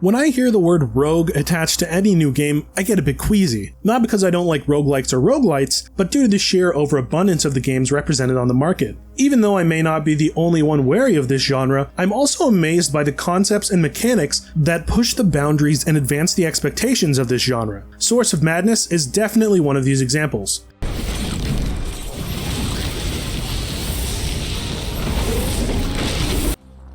When I hear the word rogue attached to any new game, I get a bit queasy. Not because I don't like roguelikes or roguelites, but due to the sheer overabundance of the games represented on the market. Even though I may not be the only one wary of this genre, I'm also amazed by the concepts and mechanics that push the boundaries and advance the expectations of this genre. Source of Madness is definitely one of these examples.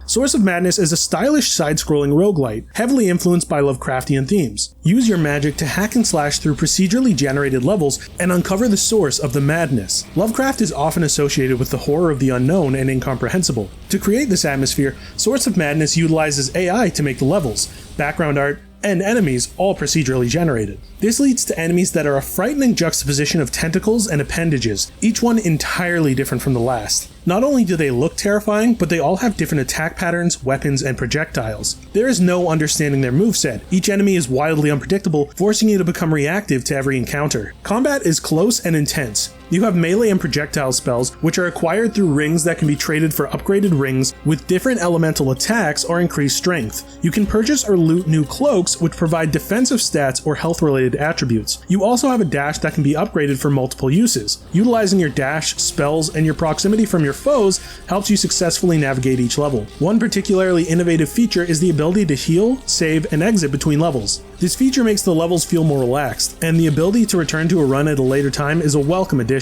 Source of Madness is a stylish side-scrolling roguelite, heavily influenced by Lovecraftian themes. Use your magic to hack and slash through procedurally generated levels and uncover the source of the madness. Lovecraft is often associated with the horror of the unknown and incomprehensible. To create this atmosphere, Source of Madness utilizes AI to make the levels, background art, and enemies all procedurally generated. This leads to enemies that are a frightening juxtaposition of tentacles and appendages, each one entirely different from the last. Not only do they look terrifying, but they all have different attack patterns, weapons, and projectiles. There is no understanding their moveset. Each enemy is wildly unpredictable, forcing you to become reactive to every encounter. Combat is close and intense. You have melee and projectile spells, which are acquired through rings that can be traded for upgraded rings with different elemental attacks or increased strength. You can purchase or loot new cloaks, which provide defensive stats or health-related attributes. You also have a dash that can be upgraded for multiple uses. Utilizing your dash, spells, and your proximity from your foes helps you successfully navigate each level. One particularly innovative feature is the ability to heal, save, and exit between levels. This feature makes the levels feel more relaxed, and the ability to return to a run at a later time is a welcome addition.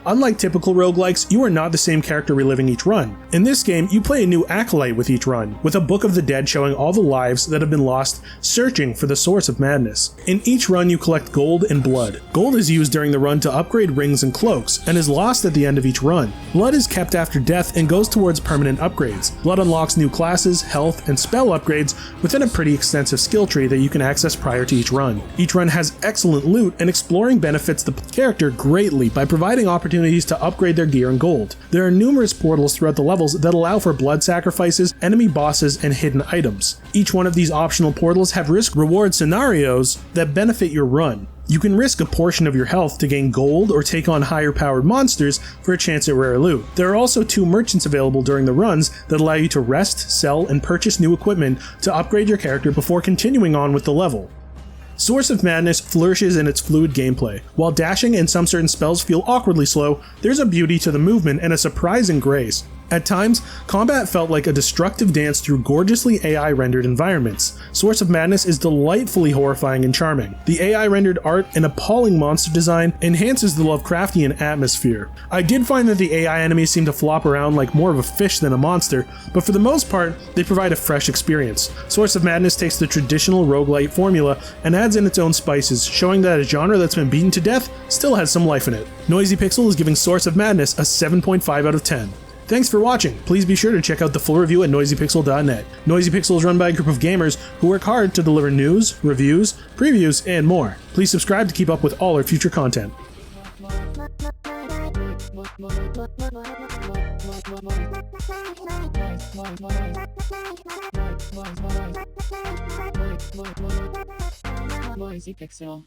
Unlike typical roguelikes, you are not the same character reliving each run. In this game, you play a new acolyte with each run, with a Book of the Dead showing all the lives that have been lost searching for the source of madness. In each run, you collect gold and blood. Gold is used during the run to upgrade rings and cloaks, and is lost at the end of each run. Blood is kept after death and goes towards permanent upgrades. Blood unlocks new classes, health, and spell upgrades within a pretty extensive skill tree that you can access prior to each run. Each run has excellent loot, and exploring benefits the character greatly by providing opportunities to upgrade their gear and gold. There are numerous portals throughout the levels that allow for blood sacrifices, enemy bosses, and hidden items. Each one of these optional portals have risk-reward scenarios that benefit your run. You can risk a portion of your health to gain gold or take on higher powered monsters for a chance at rare loot. There are also 2 merchants available during the runs that allow you to rest, sell, and purchase new equipment to upgrade your character before continuing on with the level. Source of Madness flourishes in its fluid gameplay. While dashing and some certain spells feel awkwardly slow, there's a beauty to the movement and a surprising grace. At times, combat felt like a destructive dance through gorgeously AI-rendered environments. Source of Madness is delightfully horrifying and charming. The AI-rendered art and appalling monster design enhances the Lovecraftian atmosphere. I did find that the AI enemies seem to flop around like more of a fish than a monster, but for the most part, they provide a fresh experience. Source of Madness takes the traditional roguelite formula and adds in its own spices, showing that a genre that's been beaten to death still has some life in it. Noisy Pixel is giving Source of Madness a 7.5 out of 10. Thanks for watching. Please be sure to check out the full review at noisypixel.net. Noisy Pixel is run by a group of gamers who work hard to deliver news, reviews, previews, and more. Please subscribe to keep up with all our future content. Noisy Pixel.